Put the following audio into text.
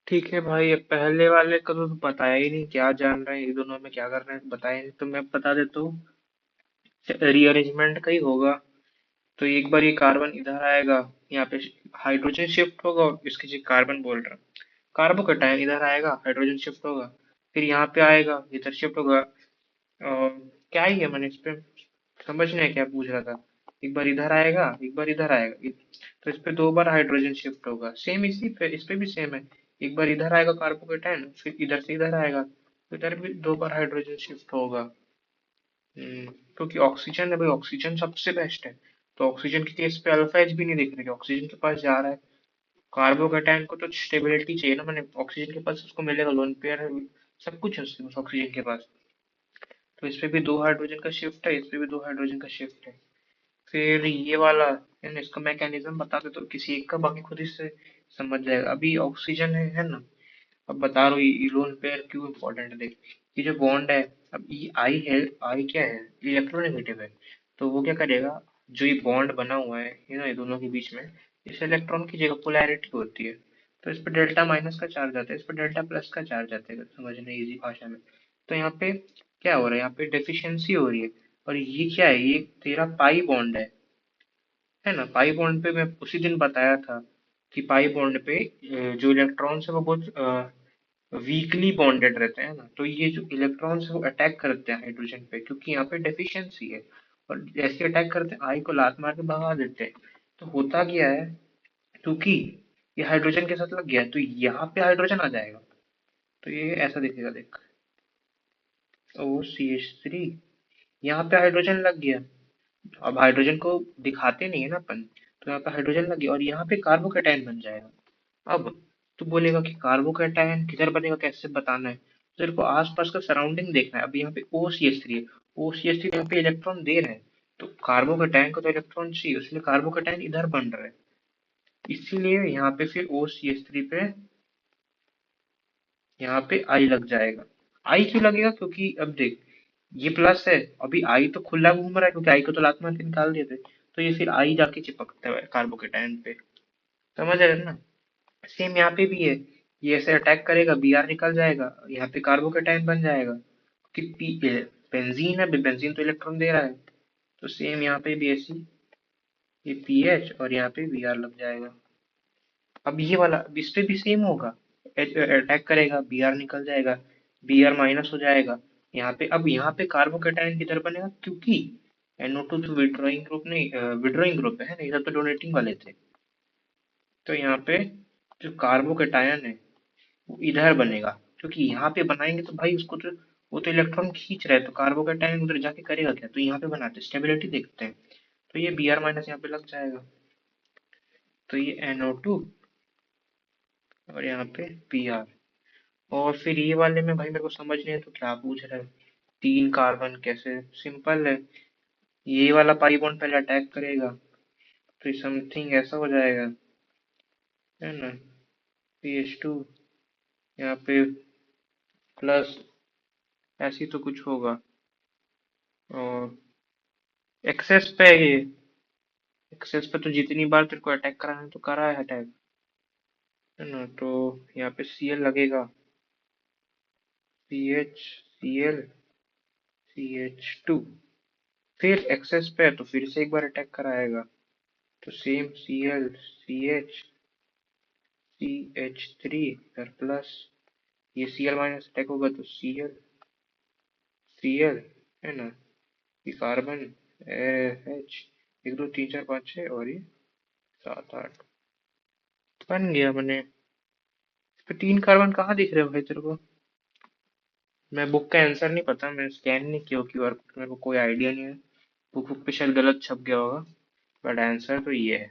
ठीक है भाई, अब पहले वाले का तो बताया ही नहीं, क्या जान रहे हैं ये दोनों में क्या कर रहे हैं बताया नहीं, तो मैं बता देता हूँ। रीअरेंजमेंट का ही होगा। तो एक बार ये कार्बन इधर आएगा, यहाँ पे हाइड्रोजन शिफ्ट होगा और इसकी जगह कार्बन बोल रहा हूँ, कार्बोकैटायन इधर आएगा, हाइड्रोजन शिफ्ट होगा, फिर यहाँ पे आएगा, इधर शिफ्ट होगा। और क्या ही है, मैंने इस पे समझ नहीं क्या पूछ रहा था। एक बार इधर आएगा, एक बार इधर आएगा, तो इस पे दो बार हाइड्रोजन शिफ्ट होगा, सेम इसी पे इस पे भी सेम है। एक बार इधर आएगा कार्बोकेटायन, फिर इधर से इधर आएगा, तो इधर भी दो बार हाइड्रोजन शिफ्ट होगा। क्योंकि ऑक्सीजन है भाई, ऑक्सीजन सबसे बेस्ट है। तो ऑक्सीजन के केस पे अल्फा एच भी नहीं दिख रही, ऑक्सीजन के पास जा रहा है। कार्बोकेटायन को तो स्टेबिलिटी चाहिए ना, मैंने ऑक्सीजन के पास उसको मिलेगा, लोन पेयर है, सब कुछ है उसके पास ऑक्सीजन के पास। तो इस पे भी दो हाइड्रोजन का शिफ्ट है, इस पे भी दो हाइड्रोजन का शिफ्ट है। फिर ये वाला है ना, इसका मैकेनिज्म बता दे तो किसी एक का, बाकी खुद ही से समझ जाएगा। अभी ऑक्सीजन है ना। अब बता रहा हूँ ये लोन पेयर क्यों इम्पोर्टेंट है, देख। ये जो बॉन्ड है, अब ये आई है, आई क्या है, इलेक्ट्रोनेगेटिव है। तो वो क्या करेगा, जो ये बॉन्ड बना हुआ है ना, ये दोनों के बीच में, इस इलेक्ट्रॉन की जगह पोलैरिटी होती है। तो इस पर डेल्टा माइनस का चार्ज आता है, इस पर डेल्टा प्लस का चार्ज आता है, समझने इजी भाषा में। तो यहाँ पे क्या हो रहा है, यहाँ पे डेफिशिएंसी हो रही है। और ये क्या है, ये तेरा पाई बॉन्ड है ना। पाई बॉन्ड पे मैं उसी दिन बताया था कि पाई बॉन्ड पे जो इलेक्ट्रॉन्स है वो बहुत वीकली बॉन्डेड रहते हैं ना। तो ये जो इलेक्ट्रॉन्स है वो अटैक करते हैं हाइड्रोजन पे, क्योंकि यहाँ पे डेफिशिएंसी है। और जैसे अटैक करते हैं, आई को लात मार के भगा देते हैं। तो होता क्या है, क्योंकि ये हाइड्रोजन के साथ लग गया है, तो यहाँ पे हाइड्रोजन आ जाएगा। तो ये ऐसा दिखेगा, देख। OCH3, यहाँ पे हाइड्रोजन लग गया। अब हाइड्रोजन को दिखाते नहीं है ना अपन, तो यहाँ पे हाइड्रोजन लग गया और यहाँ पे कार्बोकेटायन बन जाएगा। अब तू बोलेगा कि कार्बोकेटायन किधर बनेगा, कैसे बताना है, तो तेरे को आसपास का सराउंडिंग देखना है। अब यहाँ पे OCH3 है, OCH3 यहाँ पे इलेक्ट्रॉन दे रहे हैं, तो कार्बोकेटायन को तो इलेक्ट्रॉन चाहिए, इसलिए कार्बोकेटायन इधर बन रहा है। इसीलिए यहाँ पे फिर OCH3 पे यहाँ पे आई लग जाएगा। आई क्यों लगेगा, क्योंकि अब देख, ये प्लस है, अभी आई तो खुला घूम रहा है, क्योंकि आई को तो लात मार के निकाल दिए थे। तो ये फिर आई जाके चिपकता है कार्बोकेटायन पे, समझ रहे हो ना। सेम यहाँ पे भी है, ये ऐसे अटैक करेगा, Br निकल जाएगा, यहाँ पे कार्बोकेटायन बन जाएगा, कि बेंजीन है, बेंजीन तो इलेक्ट्रॉन दे रहा है। तो सेम यहाँ पे भी ऐसी, ये पीएच और यहाँ पे Br लग जाएगा। अब ये वाला, अब इस पे भी सेम होगा, अटैक करेगा, Br निकल जाएगा, Br माइनस हो जाएगा। यहाँ पे, अब यहाँ पे कार्बोकेटायन किधर बनेगा, क्योंकि NO2 तो विड्रॉइंग ग्रुप नहीं, विड्रॉइंग ग्रुप है ना, इधर तो डोनेटिंग वाले थे। तो यहाँ पे जो कार्बोकेटायन है वो इधर बनेगा, क्योंकि यहाँ पे बनाएंगे तो भाई उसको तो, वो तो इलेक्ट्रॉन खींच रहा है, तो कार्बोकेटायन उधर जाके करेगा क्या, तो यहाँ पे बनाते हैं, स्टेबिलिटी देखते हैं। तो ये Br माइनस यहाँ पे लग जाएगा, तो ये NO2 और यहाँ पे Br। और फिर ये वाले में भाई मेरे को समझ नहीं है तो क्या पूछ रहा है, तीन कार्बन कैसे, सिंपल है। ये वाला पाई बॉन्ड पहले अटैक करेगा, तो समथिंग ऐसा हो जाएगा, है ना। CH2 यहाँ पे प्लस, ऐसी तो कुछ होगा। और एक्सेस पे है ये, एक्सेस पे तो जितनी बार तेरे को अटैक कराना है तो करा है अटैक, है ना। तो यहाँ पे Cl लगेगा, CH, Cl, CH2। फिर एक्सेस पे है तो फिर से एक बार अटैक कराएगा, तो सेम Cl, CH, CH3 फिर प्लस, ये Cl माइनस अटैक होगा तो Cl, है ना। ये कार्बन, H, एक दो तीन चार पाँच छः और ये सात आठ, बन गया। मैंने इस पे तीन कार्बन कहाँ दिख रहे हो भाई तेरे को। मैं बुक का आंसर नहीं पता, मैं स्कैन नहीं किया QR कोड, मेरे को कोई आइडिया नहीं है। बुक बुक पे शायद गलत छप गया होगा, बट आंसर तो ये है।